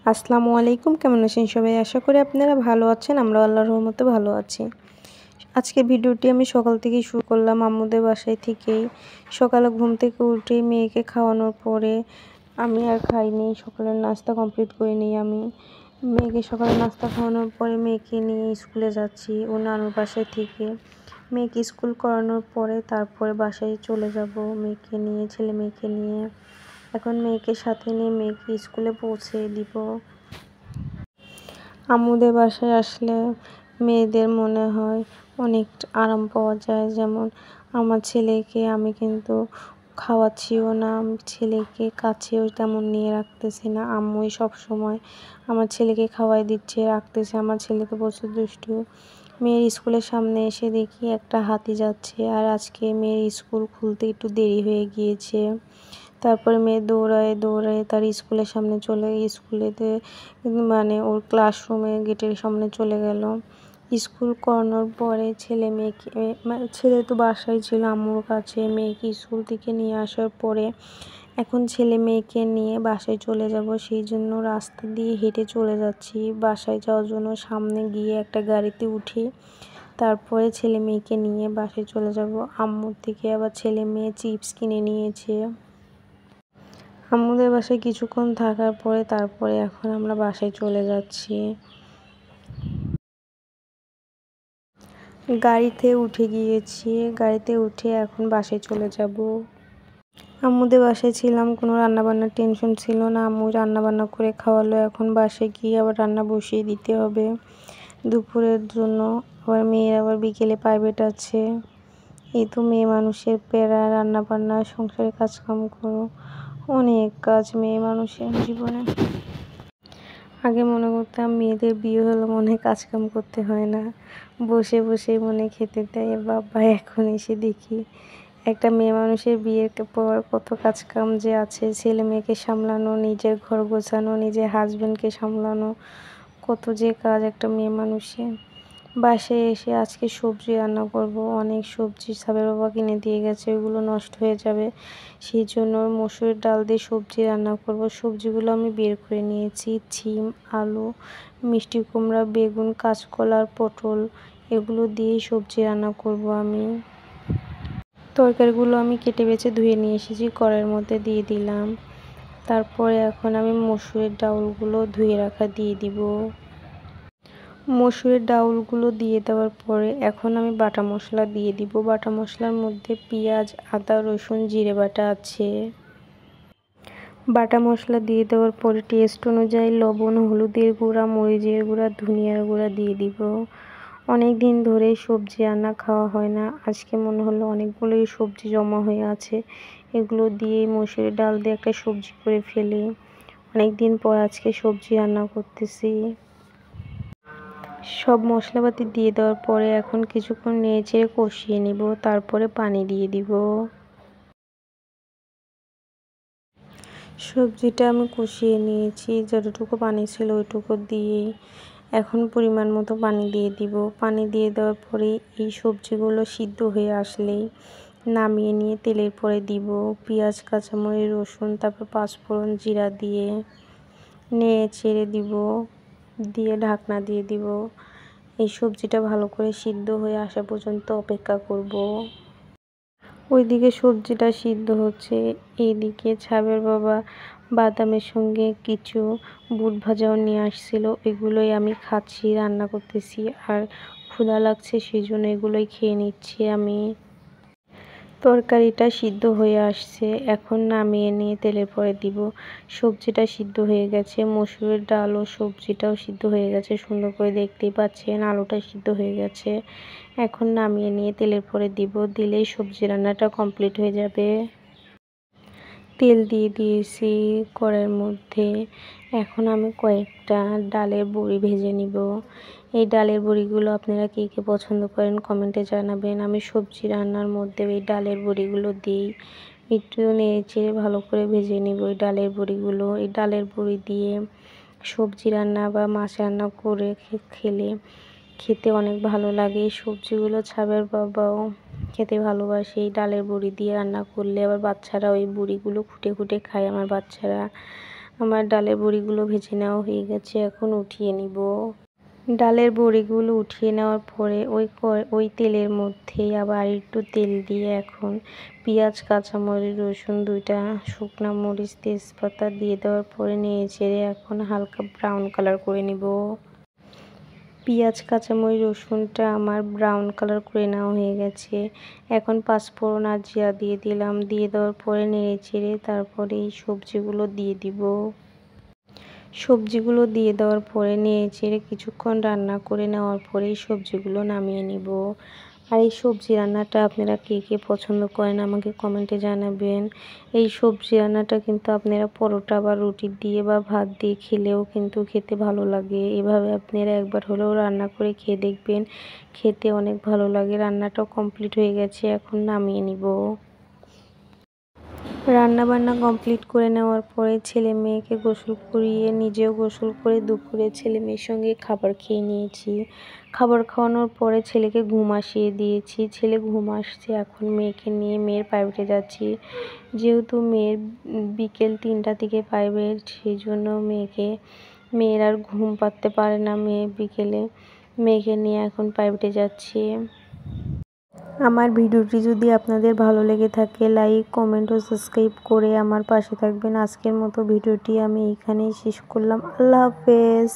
আসসালামু আলাইকুম, কেমন আছেন সবাই? আশা করি আপনারা ভালো আছেন। আমরাও আল্লাহর রহমতে ভালো আছি। আজকে ভিডিওটি আমি সকাল থেকেই শুরু করলাম আম্মুদের বাসায় থেকেই। সকালে ঘুম থেকে উঠে মেয়েকে খাওয়ানোর পরে আমি আর খাইনি, সকালের নাস্তা কমপ্লিট করিনি আমি। মেয়েকে সকালে নাস্তা খাওয়ানোর পরে মেয়েকে নিয়ে স্কুলে যাচ্ছি ও নানুর বাসায় থেকে। মেয়েকে স্কুল করানোর পরে তারপরে বাসায় চলে যাব মেয়েকে নিয়ে, ছেলে মেয়েকে নিয়ে। এখন মেয়েকে সাথে নিয়ে মেয়েকে স্কুলে পৌঁছে দিব। আম্মুদের বাসায় আসলে মেয়েদের মনে হয় অনেক আরাম পাওয়া যায়। যেমন আমার ছেলেকে আমি কিন্তু খাওয়াচ্ছিও না, ছেলেকে কাছেও তেমন নিয়ে রাখতেছি না, আম্মুই সবসময় আমার ছেলেকে খাওয়াই দিচ্ছে, রাখতেছে। আমার ছেলে তো প্রচুর দুষ্টু। মেয়ের স্কুলের সামনে এসে দেখি একটা হাতি যাচ্ছে, আর আজকে মেয়ের স্কুল খুলতে একটু দেরি হয়ে গিয়েছে। তারপরে মেয়ে দৌড়ায় দৌড়ায় তার স্কুলের সামনে স্কুলেতে মানে ওর ক্লাসরুমে গেটের সামনে চলে গেল। স্কুল করানোর পরে ছেলে মেয়েকে ছেলে তো বাসায় ছিল আম্মুর কাছে, মেয়েকে স্কুল থেকে নিয়ে আসার পরে এখন ছেলে মেয়েকে নিয়ে বাসায় চলে যাব। সেই জন্য রাস্তা দিয়ে হেঁটে চলে যাচ্ছি বাসায় যাওয়ার জন্য। সামনে গিয়ে একটা গাড়িতে উঠে তারপরে ছেলে মেয়েকে নিয়ে বাসায় চলে যাব। আম্মুর থেকে আবার ছেলে মেয়ে চিপস কিনে নিয়েছে। আম্মুদের বাসায় কিছুক্ষণ থাকার পরে তারপরে এখন আমরা বাসায় চলে যাচ্ছি। গাড়িতে উঠে গিয়েছি, গাড়িতে উঠে এখন বাসায় চলে যাব। আম্মুদের বাসায় ছিলাম, কোনো রান্নাবান্নার টেনশন ছিল না। আম্মু রান্নাবান্না করে খাওয়ালো, এখন বাসায় গিয়ে আবার রান্না বসিয়ে দিতে হবে দুপুরের জন্য। আবার মেয়ের আবার বিকেলে প্রাইভেট আছে। এই তো মেয়ে মানুষের প্যারা, রান্নাবান্না, সংসারে কাজকাম করো, অনেক কাজ মেয়ে মানুষের জীবনে। আগে মনে করতাম মেয়েদের বিয়ে হলে মনে হয় কাজকাম করতে হয় না, বসে বসে মনে খেতে দেয় বাবা। এখন এসে দেখি একটা মেয়ে মানুষের বিয়ের পর কত কাজকাম যে আছে, ছেলে মেয়েকে সামলানো, নিজের ঘর গোছানো, নিজের হাজবেন্ডকে সামলানো, কত যে কাজ একটা মেয়ে মানুষের। বাসায় এসে আজকে সবজি রান্না করব। অনেক সবজি সাবের বাবা কিনে দিয়ে গেছে, ওইগুলো নষ্ট হয়ে যাবে, সেই জন্য মসুরের ডাল দিয়ে সবজি রান্না করব। সবজিগুলো আমি বের করে নিয়েছি, সিম, আলু, মিষ্টি কুমড়া, বেগুন, কাঁচকলা আর পটল, এগুলো দিয়েই সবজি রান্না করব আমি। তরকারিগুলো আমি কেটে বেছে ধুয়ে নিয়ে এসেছি, কড়াইয়ের মধ্যে দিয়ে দিলাম। তারপরে এখন আমি মসুরের ডাউলগুলো ধুয়ে রাখা দিয়ে দিব। মসুরের ডাউলগুলো দিয়ে দেওয়ার পরে এখন আমি বাটা মশলা দিয়ে দিব। বাটা মশলার মধ্যে পেঁয়াজ, আদা, রসুন, জিরে বাটা আছে। বাটা মশলা দিয়ে দেওয়ার পরে টেস্ট অনুযায়ী লবণ, হলুদের গুঁড়া, মরিচের গুঁড়া, ধনিয়ার গুঁড়া দিয়ে দিব। অনেক দিন ধরে সবজি রান্না খাওয়া হয় না, আজকে মনে হলো অনেকগুলোই সবজি জমা হয়ে আছে, এগুলো দিয়ে মসুরের ডাল দিয়ে একটা সবজি করে ফেলি। অনেক দিন পর আজকে সবজি রান্না করতেছি। সব মশলাপাতি দিয়ে দেওয়ার পরে এখন কিছুক্ষণ নেড়েচেড়ে কষিয়ে নিব, তারপরে পানি দিয়ে দিব। সবজিটা আমি কষিয়ে নিয়েছি, যতটুকু পানি ছিল ওইটুকু দিয়েই এখন পরিমাণ মতো পানি দিয়ে দিব। পানি দিয়ে দেওয়ার পরে এই সবজিগুলো সিদ্ধ হয়ে আসলেই নামিয়ে নিয়ে তেলের পরে দিব পেঁয়াজ, কাঁচামরিচ, রসুন, তারপর পাঁচফোড়ন, জিরা দিয়ে নেড়ে চেড়ে দিব, দিয়ে ঢাকনা দিয়ে দিব। এই সবজিটা ভালো করে সিদ্ধ হয়ে আসা পর্যন্ত অপেক্ষা করব। ওইদিকে সবজিটা সিদ্ধ হচ্ছে, এইদিকে ছাবের বাবা বাদামের সঙ্গে কিছু বুট ভাজাও নিয়ে আসছিল, এগুলোই আমি খাচ্ছি, রান্না করতেছি। আর ক্ষুধা লাগছে সেই জন্য এগুলোই খেয়ে নিচ্ছি আমি। তরকারিটা সিদ্ধ হয়ে আসছে, এখন নামিয়ে নিয়ে তেলের পরে দিব। সবজিটা সিদ্ধ হয়ে গেছে, মসুরের ডাল ও সবজিটাও সিদ্ধ হয়ে গেছে, সুন্দর করে দেখতেই পাচ্ছেন। আলুটা সিদ্ধ হয়ে গেছে, এখন নামিয়ে নিয়ে তেলের পরে দিব, দিলেই সবজি রান্নাটা কমপ্লিট হয়ে যাবে। তেল দিয়ে দিয়েছি কড়াইয়ের মধ্যে, এখন আমি কয়েকটা ডালের বড়ি ভেজে নিব। এই ডালের বড়িগুলো আপনারা কে কে পছন্দ করেন কমেন্টে জানাবেন। আমি সবজি রান্নার মধ্যে এই ডালের বড়িগুলো দিই, একটু নেড়েচেড়ে ভালো করে ভেজে নিব এই ডালের বড়িগুলো। এই ডালের বড়ি দিয়ে সবজি রান্না বা মাছ রান্না করে খেলে খেতে অনেক ভালো লাগে। এই সবজিগুলো ছাবের বাবাও খেতে ভালোবাসে, এই ডালের বড়ি দিয়ে রান্না করলে। আবার বাচ্চারা ওই বড়িগুলো খুঁটে খুঁটে খায় আমার বাচ্চারা। আমার ডালের বড়িগুলো ভেজে নেওয়া হয়ে গেছে, এখন উঠিয়ে নিব। ডালের বড়িগুলো উঠিয়ে নেওয়ার পরে ওই তেলের মধ্যেই আবার একটু তেল দিয়ে এখন পেঁয়াজ, কাঁচামরিচ, রসুন, 2টা শুকনো মরিচ, তেজপাতা দিয়ে দেওয়ার পরে নেড়ে চেড়ে এখন হালকা ব্রাউন কালার করে নিব। পেঁয়াজ, কাঁচামরিচ, রসুনটা আমার ব্রাউন কালার করে নেওয়া হয়ে গেছে। এখন পাঁচফোড়ন আর জিরা দিয়ে দিলাম। দিয়ে দেওয়ার পরে নেড়ে চেড়ে তারপরে এই সবজিগুলো দিয়ে দিব। সবজিগুলো দিয়ে দেওয়ার পরে নেড়ে চেড়ে কিছুক্ষণ রান্না করে নেওয়ার পরে এই সবজিগুলো নামিয়ে নিব। আর এই সবজি রান্নাটা আপনারা কে কে পছন্দ করেন আমাকে কমেন্টে জানাবেন। এই সবজি রান্নাটা কিন্তু আপনারা পরোটা বা রুটি দিয়ে বা ভাত দিয়ে খেলেও কিন্তু খেতে ভালো লাগে। এভাবে আপনারা একবার হলেও রান্না করে খেয়ে দেখবেন, খেতে অনেক ভালো লাগে। রান্নাটাও কমপ্লিট হয়ে গেছে, এখন নামিয়ে নিব। রান্না বান্না কমপ্লিট করে নেওয়ার পরে ছেলে মেয়েকে গোসল করিয়ে নিজেও গোসল করে দুপুরে ছেলে মেয়ের সঙ্গে খাবার খেয়ে নিয়েছি। খাবার খাওয়ানোর পরে ছেলেকে ঘুম আসিয়ে দিয়েছি। ছেলে ঘুম আসছে, এখন মেয়েকে নিয়ে মেয়ের প্রাইভেটে যাচ্ছি। যেহেতু মেয়ের বিকেল 3টা থেকে প্রাইভেট, সেই জন্য মেয়ের আর ঘুম পাড়তে পারে না। মেয়েকে নিয়ে এখন প্রাইভেটে যাচ্ছি। আমার ভিডিওটি যদি আপনাদের ভালো লেগে থাকে লাইক, কমেন্ট ও সাবস্ক্রাইব করে আমার পাশে থাকবেন। আজকের মতো ভিডিওটি আমি এখানেই শেষ করলাম। আল্লাহ হাফেজ।